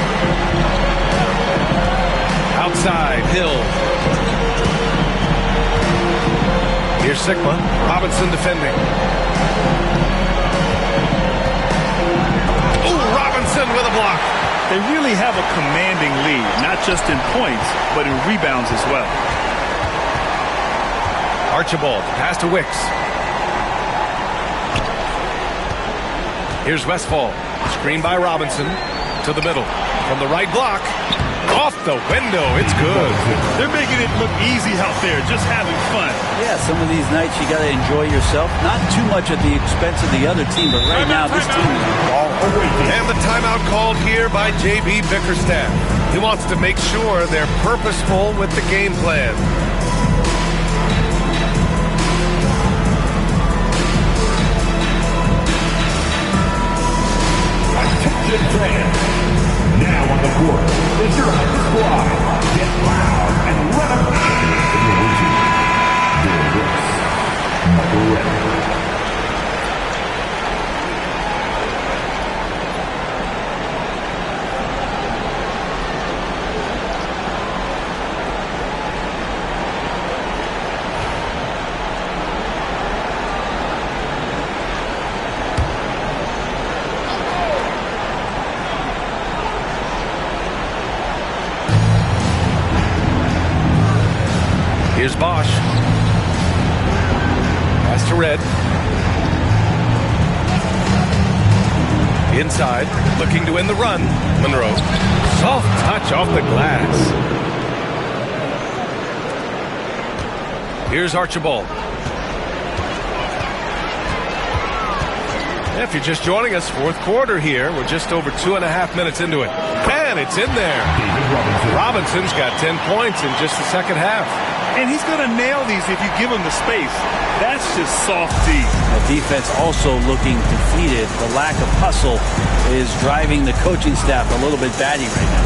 Speaker 5: Outside, Hill. Here's Sigma. Robinson defending. Ooh, Robinson with a block.
Speaker 6: They really have a commanding lead, not just in points, but in rebounds as well.
Speaker 5: Archibald, pass to Wicks. Here's Westfall. Screen by Robinson. To the middle. From the right block. Off the window. It's good.
Speaker 6: They're making it look easy out there. Just having fun.
Speaker 7: Yeah, some of these nights you got to enjoy yourself. Not too much at the expense of the other team, but right now this team is all over.
Speaker 5: And the timeout called here by J.B. Bickerstaff. He wants to make sure they're purposeful with the game plan.
Speaker 8: Now on the court, is your squad. Get loud and run up in your routine. Doing this, Michael Red.
Speaker 5: Here's Bosch. Pass to Red. Inside, looking to win the run. Monroe. Soft touch off the glass. Here's Archibald. If you're just joining us, fourth quarter here. We're just over 2.5 minutes into it. And it's in there. Robinson's got 10 points in just the second half.
Speaker 6: And he's going to nail these if you give him the space. That's just soft D.
Speaker 7: The defense also looking defeated. The lack of hustle is driving the coaching staff a little bit batty right now.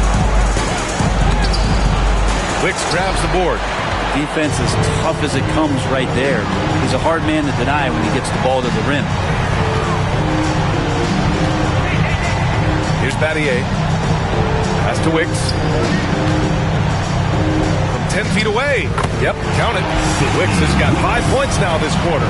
Speaker 5: Wicks grabs the board.
Speaker 7: Defense as tough as it comes right there. He's a hard man to deny when he gets the ball to the rim.
Speaker 5: Here's Battier. Pass to Wicks. From 10 feet away. Yep, count it. Wicks has got 5 points now this quarter.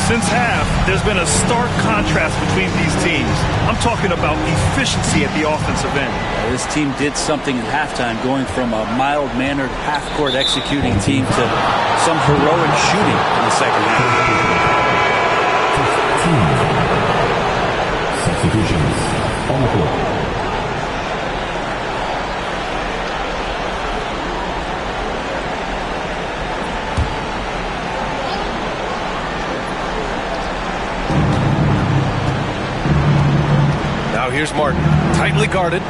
Speaker 6: Since half, there's been a stark contrast between these teams. I'm talking about efficiency at the offensive end.
Speaker 7: This team did something at halftime, going from a mild-mannered half-court executing team to some heroic shooting in the second half.
Speaker 8: Substitutions on the court.
Speaker 5: Now here's Martin, tightly guarded.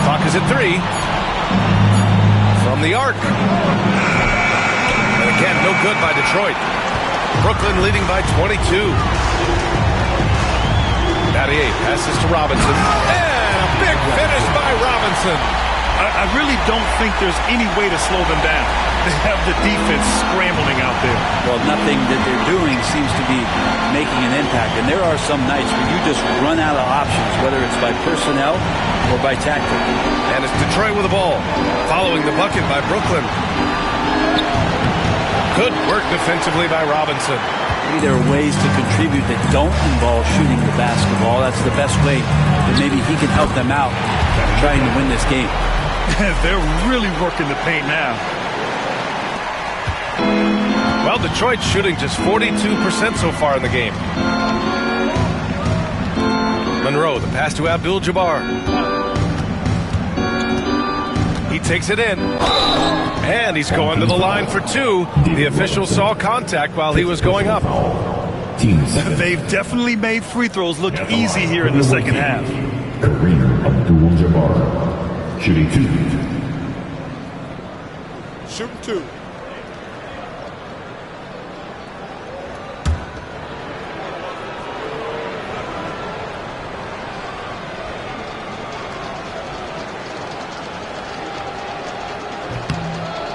Speaker 5: Clock is at 3. From the arc. And again, no good by Detroit. Brooklyn leading by 22. Battier passes to Robinson. And a big finish by Robinson.
Speaker 6: I really don't think there's any way to slow them down. They have the defense scrambling out there.
Speaker 7: Well, nothing that they're doing seems to be making an impact. And there are some nights where you just run out of options, whether it's by personnel or by tactic.
Speaker 5: And it's Detroit with the ball, following the bucket by Brooklyn. Good work defensively by Robinson.
Speaker 7: Maybe there are ways to contribute that don't involve shooting the basketball. That's the best way that maybe he can help them out trying to win this game.
Speaker 6: They're really working the paint now.
Speaker 5: Well, Detroit's shooting just 42% so far in the game. Monroe, the pass to Abdul-Jabbar. He takes it in. And he's going to the line for 2. The official saw contact while he was going up.
Speaker 6: They've definitely made free throws look easy here in the second half.
Speaker 8: Kareem Abdul-Jabbar, shooting 2.
Speaker 10: Shooting 2.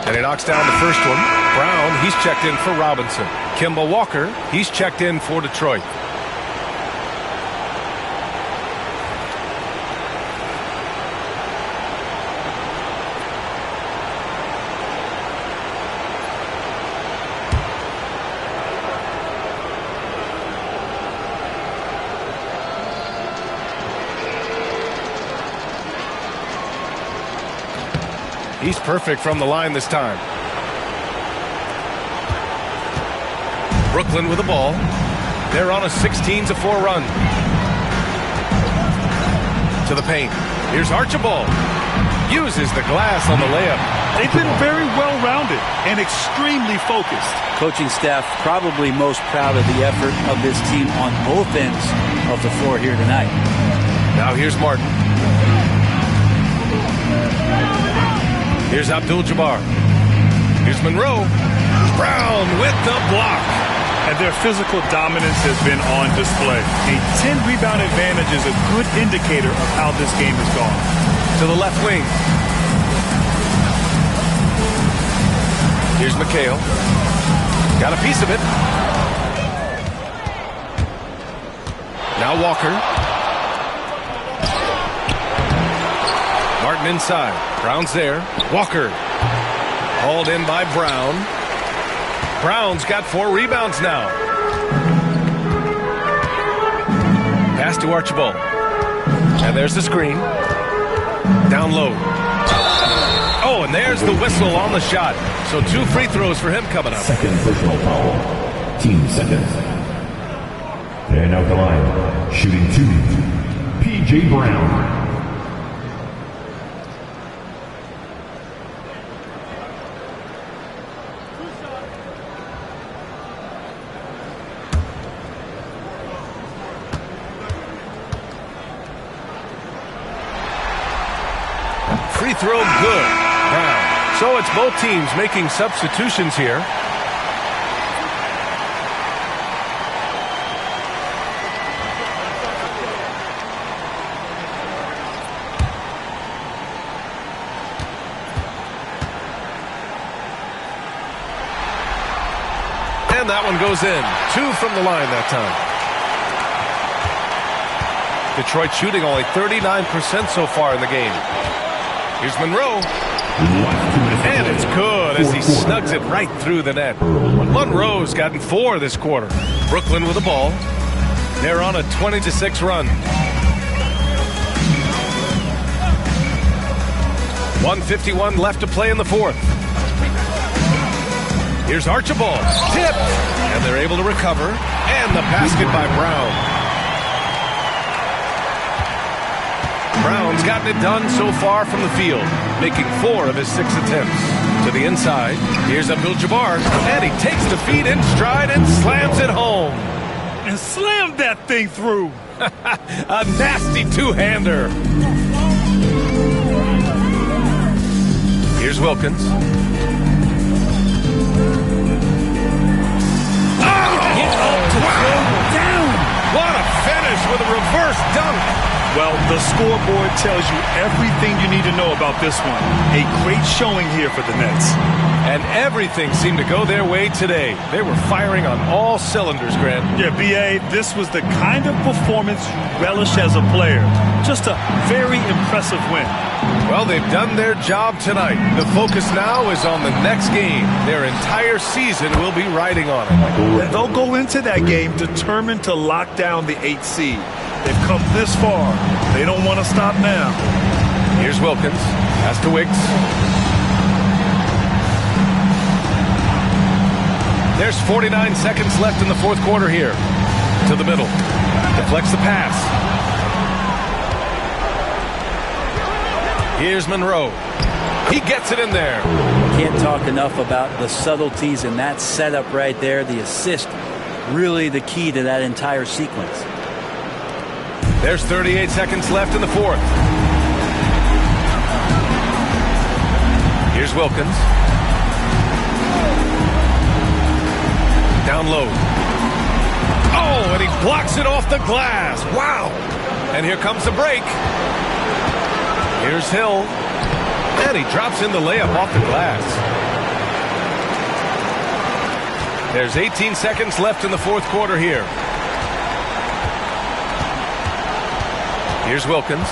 Speaker 5: And he knocks down the first one. Brown, he's checked in for Robinson. Kemba Walker, he's checked in for Detroit. He's perfect from the line this time. Brooklyn with the ball. They're on a 16-4 run. To the paint. Here's Archibald. Uses the glass on the layup.
Speaker 6: They've been very well-rounded and extremely focused.
Speaker 7: Coaching staff probably most proud of the effort of this team on both ends of the floor here tonight.
Speaker 5: Now here's Martin. Here's Abdul-Jabbar. Here's Monroe. Brown with the block.
Speaker 6: And their physical dominance has been on display. A 10-rebound advantage is a good indicator of how this game has gone.
Speaker 5: To the left wing. Here's McHale. Got a piece of it. Now Walker. Martin inside. Brown's there. Walker. Hauled in by Brown. Brown's got 4 rebounds now. Pass to Archibald. And there's the screen. Down low. Oh, and there's the whistle on the shot. So 2 free throws for him coming up.
Speaker 8: Second personal foul. Team seconds. And out the line, shooting 2, P.J. Brown.
Speaker 5: free throw good. Brown. So it's both teams making substitutions here. And that one goes in. 2 from the line that time. Detroit shooting only 39% so far in the game. Here's Monroe. And it's good as he snugs it right through the net. Monroe's gotten 4 this quarter. Brooklyn with the ball. They're on a 20-6 run. 1:51 left to play in the fourth. Here's Archibald. Tipped. And they're able to recover. And the basket by Brown. Brown's gotten it done so far from the field, making 4 of his 6 attempts. To the inside. Here's Abdul-Jabbar. And he takes the feed in stride and slams it home.
Speaker 6: And slammed that thing through.
Speaker 5: A nasty two-hander. Here's Wilkins. What a finish with a reverse dunk.
Speaker 6: Well, the scoreboard tells you everything you need to know about this one. A great showing here for the Nets.
Speaker 5: And everything seemed to go their way today. They were firing on all cylinders, Grant.
Speaker 6: Yeah, B.A., this was the kind of performance you relish as a player. Just a very impressive win.
Speaker 5: Well, they've done their job tonight. The focus now is on the next game. Their entire season will be riding on it.
Speaker 6: They'll go into that game determined to lock down the 8th seed. They've come this far. They don't want to stop now.
Speaker 5: Here's Wilkins. Pass to Wiggs. There's 49 seconds left in the fourth quarter here. To the middle. Deflects the pass. Here's Monroe. He gets it in there.
Speaker 7: Can't talk enough about the subtleties in that setup right there. The assist, really the key to that entire sequence.
Speaker 5: There's 38 seconds left in the fourth. Here's Wilkins. Down low. Oh, and he blocks it off the glass. Wow. And here comes the break. Here's Hill. And he drops in the layup off the glass. There's 18 seconds left in the fourth quarter here. Here's Wilkins.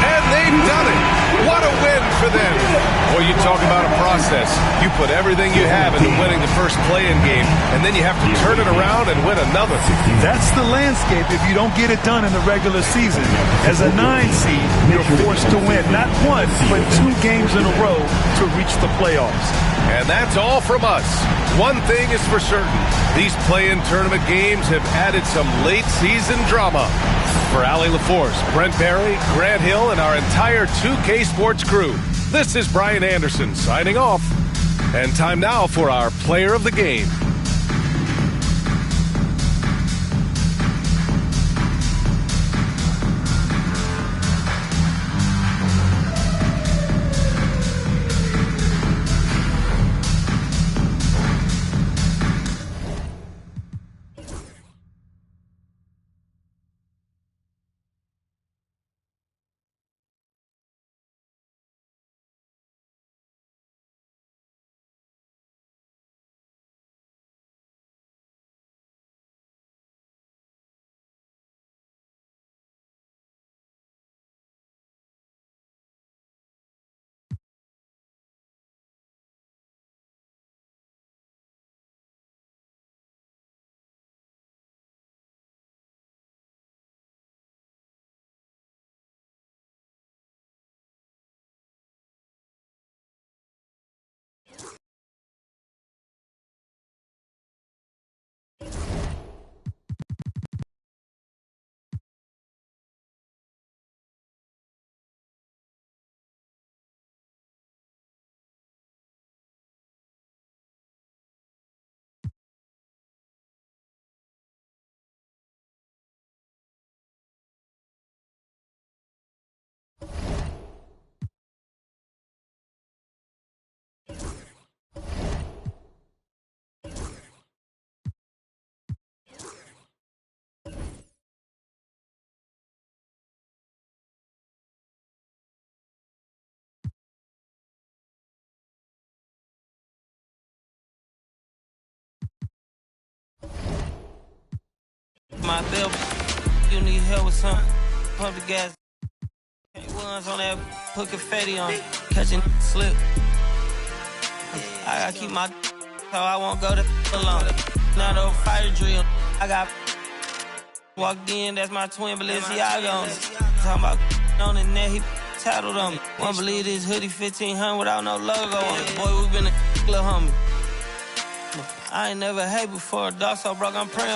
Speaker 5: And they've done it. What a win for them. Boy, you talk about a process. You put everything you have into winning the first play-in game, and then you have to turn it around and win another.
Speaker 6: That's the landscape if you don't get it done in the regular season. As a 9 seed, you're forced to win not 1, but 2 games in a row to reach the playoffs.
Speaker 5: And that's all from us. One thing is for certain. These play-in tournament games have added some late-season drama. For Allie LaForce, Brent Barry, Grant Hill, and our entire 2K Sports crew, this is Brian Anderson signing off. And time now for our player of the game.
Speaker 12: my bill. You need help with something. Pump the gas. Ones on that, put confetti on. Catching slip. I gotta keep my so I won't go to alone. Not a fire drill. I got walked in, that's my twin Balenciaga on it. Talking about on the net, he tattled on me. Won't believe this hoodie 1500 without no logo on it. Boy, we been a little homie. I ain't never hate before, dog so broke, I'm praying.